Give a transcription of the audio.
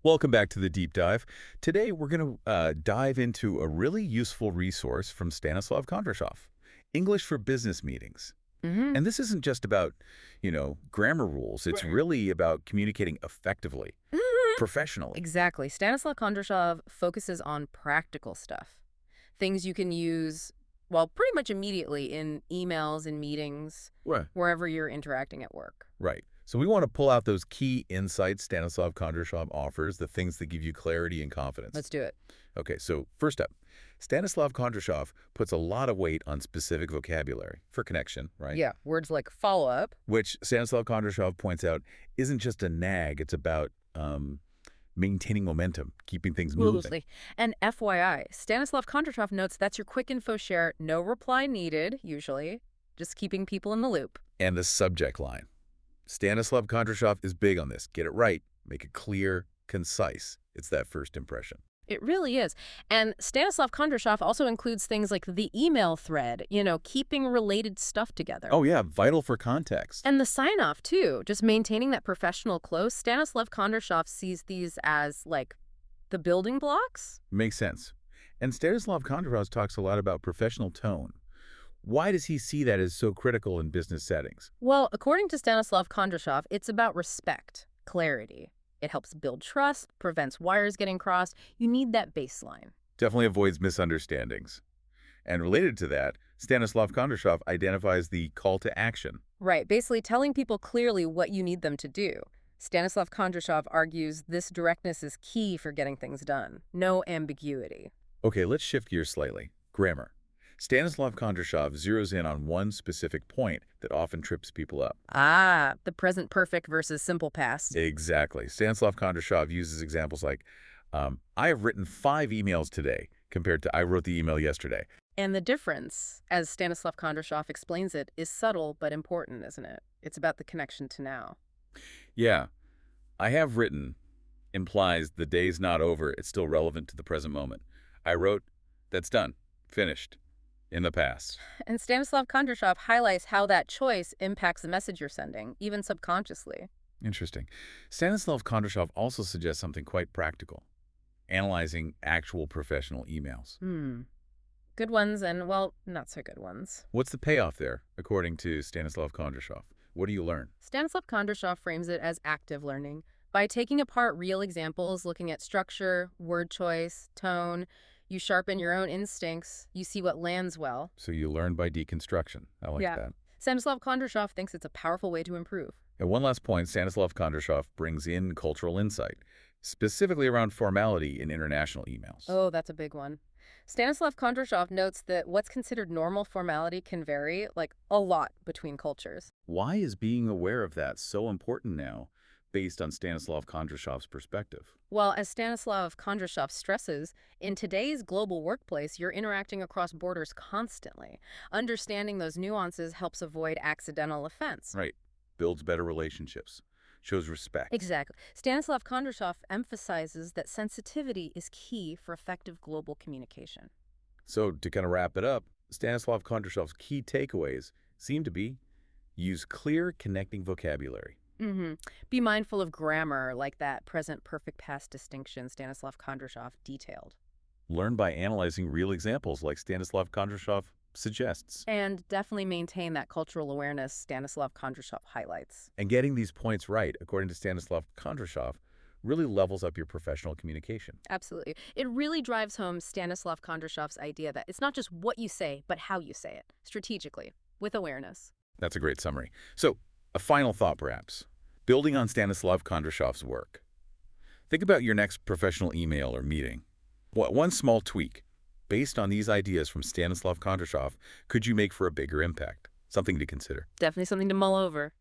Welcome back to the deep dive. Today, we're going to dive into a really useful resource from Stanislav Kondrashov, English for Business Meetings. Hmm. And this isn't just about, grammar rules. It's really about communicating effectively, professionally. Exactly. Stanislav Kondrashov focuses on practical stuff. Things you can use, well, pretty much immediately in emails and meetings, Right. wherever you're interacting at work. Right. So we want to pull out those key insights Stanislav Kondrashov offers, the things that give you clarity and confidence. Let's do it. Okay, so first up, Stanislav Kondrashov puts a lot of weight on specific vocabulary for connection, right? Yeah, words like follow-up. Which Stanislav Kondrashov points out isn't just a nag, it's about maintaining momentum, keeping things moving. Absolutely. And FYI, Stanislav Kondrashov notes that's your quick info share, no reply needed, usually, just keeping people in the loop. And the subject line. Stanislav Kondrashov is big on this. Get it right. Make it clear, concise. It's that first impression. It really is. And Stanislav Kondrashov also includes things like the email thread, keeping related stuff together. Oh, yeah, vital for context. And the sign-off, too, just maintaining that professional close. Stanislav Kondrashov sees these as, like, the building blocks. Makes sense. And Stanislav Kondrashov talks a lot about professional tone. Why does he see that as so critical in business settings? Well, according to Stanislav Kondrashov, it's about respect, clarity. It helps build trust, prevents wires getting crossed. You need that baseline. Definitely avoids misunderstandings. And related to that, Stanislav Kondrashov identifies the call to action. Right, basically telling people clearly what you need them to do. Stanislav Kondrashov argues this directness is key for getting things done. No ambiguity. Okay, let's shift gears slightly. Grammar. Stanislav Kondrashov zeroes in on one specific point that often trips people up. Ah, the present perfect versus simple past. Exactly. Stanislav Kondrashov uses examples like, I have written 5 emails today compared to I wrote the email yesterday. And the difference, as Stanislav Kondrashov explains it, is subtle but important, isn't it? It's about the connection to now. Yeah. I have written implies the day's not over. It's still relevant to the present moment. I wrote, that's done, finished, in the past. And Stanislav Kondrashov highlights how that choice impacts the message you're sending, even subconsciously. Interesting. Stanislav Kondrashov also suggests something quite practical, analyzing actual professional emails. Good ones and, well, not so good ones. What's the payoff there, according to Stanislav Kondrashov? What do you learn? Stanislav Kondrashov frames it as active learning. By taking apart real examples, looking at structure, word choice, tone, you sharpen your own instincts, you see what lands well. So you learn by deconstruction. I like that. Stanislav Kondrashov thinks it's a powerful way to improve. And one last point, Stanislav Kondrashov brings in cultural insight, specifically around formality in international emails. Oh, that's a big one. Stanislav Kondrashov notes that what's considered normal formality can vary, like, a lot between cultures. Why is being aware of that so important now, based on Stanislav Kondrashov's perspective? Well, as Stanislav Kondrashov stresses, in today's global workplace, you're interacting across borders constantly. Understanding those nuances helps avoid accidental offense. Right. Builds better relationships. Shows respect. Exactly. Stanislav Kondrashov emphasizes that sensitivity is key for effective global communication. So to kind of wrap it up, Stanislav Kondrashov's key takeaways seem to be use clear, connecting vocabulary. Be mindful of grammar, like that present perfect past distinction Stanislav Kondrashov detailed. Learn by analyzing real examples like Stanislav Kondrashov suggests. And definitely maintain that cultural awareness Stanislav Kondrashov highlights. And getting these points right, according to Stanislav Kondrashov, really levels up your professional communication. Absolutely. It really drives home Stanislav Kondrashov's idea that it's not just what you say, but how you say it, strategically, with awareness. That's a great summary. So, a final thought perhaps. Building on Stanislav Kondrashov's work. Think about your next professional email or meeting. What one small tweak, based on these ideas from Stanislav Kondrashov, could you make for a bigger impact? Something to consider. Definitely something to mull over.